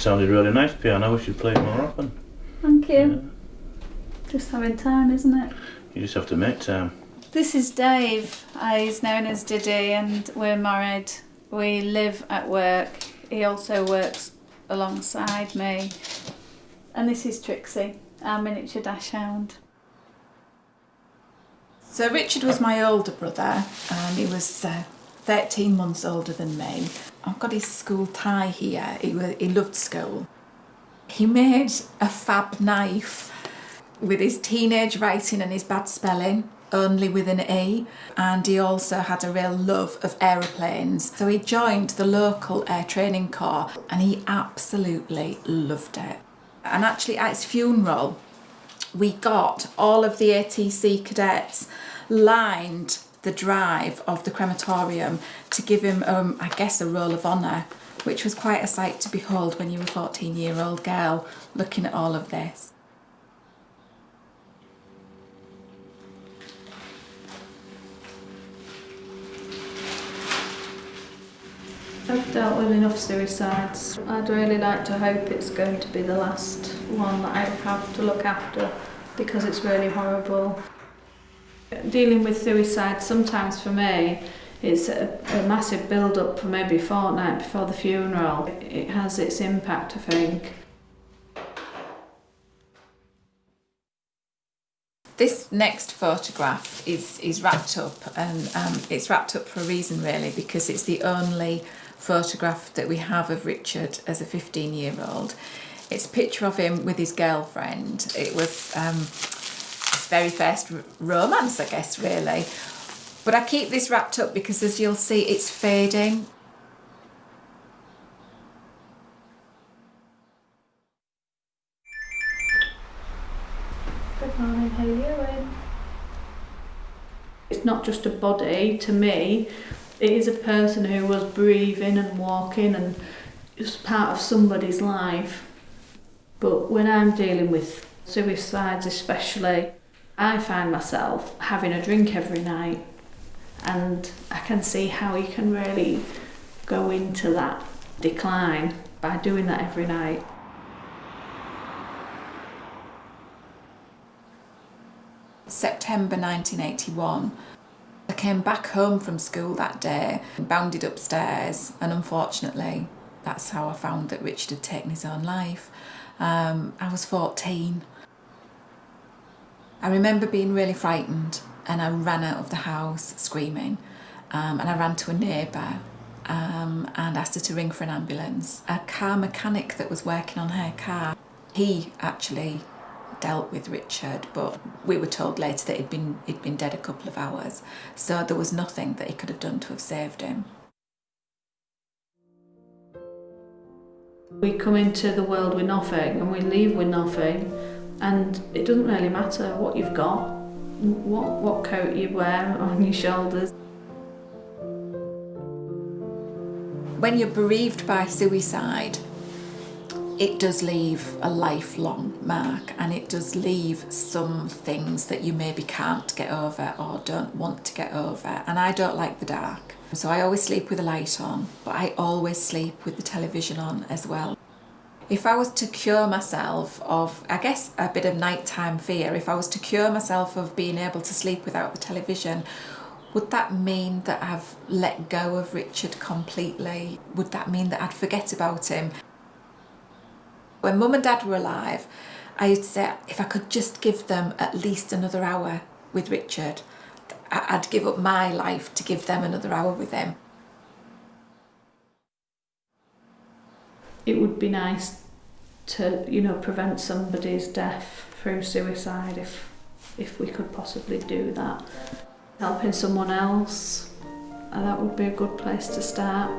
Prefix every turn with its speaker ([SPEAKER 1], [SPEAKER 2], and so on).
[SPEAKER 1] sounded really nice, piano. We should play it more often.
[SPEAKER 2] Thank you. Yeah. Just having time, isn't it?
[SPEAKER 1] You just have to make time.
[SPEAKER 2] This is Dave. He's known as Diddy, and we're married. We live at work. He also works alongside me. And this is Trixie, our miniature dachshund.
[SPEAKER 3] So Richard was my older brother, and he was 13 months older than me. I've got his school tie here. He loved school. He made a fab knife with his teenage writing and his bad spelling, only with an E, and he also had a real love of aeroplanes. So he joined the local air training corps and he absolutely loved it. And actually at his funeral, we got all of the ATC cadets lined the drive of the crematorium to give him, I guess, a roll of honour, which was quite a sight to behold when you were a 14-year-old girl looking at all of this.
[SPEAKER 2] I've dealt with enough suicides. I'd really like to hope it's going to be the last one that I have to look after, because it's really horrible. Dealing with suicide sometimes for me, it's a massive build-up for maybe a fortnight before the funeral. It has its impact, I think.
[SPEAKER 3] This next photograph is wrapped up, and it's wrapped up for a reason really, because it's the only photograph that we have of Richard as a 15-year-old. It's a picture of him with his girlfriend. It was his very first romance, I guess, really. But I keep this wrapped up because, as you'll see, it's fading.
[SPEAKER 2] Good morning, Hayley Owen. It's not just a body, to me. It is a person who was breathing and walking and is part of somebody's life. But when I'm dealing with suicides especially, I find myself having a drink every night, and I can see how you can really go into that decline by doing that every night.
[SPEAKER 3] September 1981. I came back home from school that day, bounded upstairs, and unfortunately that's how I found that Richard had taken his own life. I was 14. I remember being really frightened, and I ran out of the house screaming, and I ran to a neighbour and asked her to ring for an ambulance. A car mechanic that was working on her car, he actually dealt with Richard, but we were told later that he'd been dead a couple of hours, so there was nothing that he could have done to have saved him.
[SPEAKER 2] We come into the world with nothing and we leave with nothing, and it doesn't really matter what you've got, what coat you wear on your shoulders.
[SPEAKER 3] When you're bereaved by suicide, it does leave a lifelong mark, and it does leave some things that you maybe can't get over or don't want to get over. And I don't like the dark, so I always sleep with a light on, but I always sleep with the television on as well. If I was to cure myself of, I guess, a bit of nighttime fear, if I was to cure myself of being able to sleep without the television, would that mean that I've let go of Richard completely? Would that mean that I'd forget about him? When Mum and Dad were alive, I used to say if I could just give them at least another hour with Richard, I'd give up my life to give them another hour with him.
[SPEAKER 2] It would be nice to, prevent somebody's death through suicide if we could possibly do that. Helping someone else, that would be a good place to start.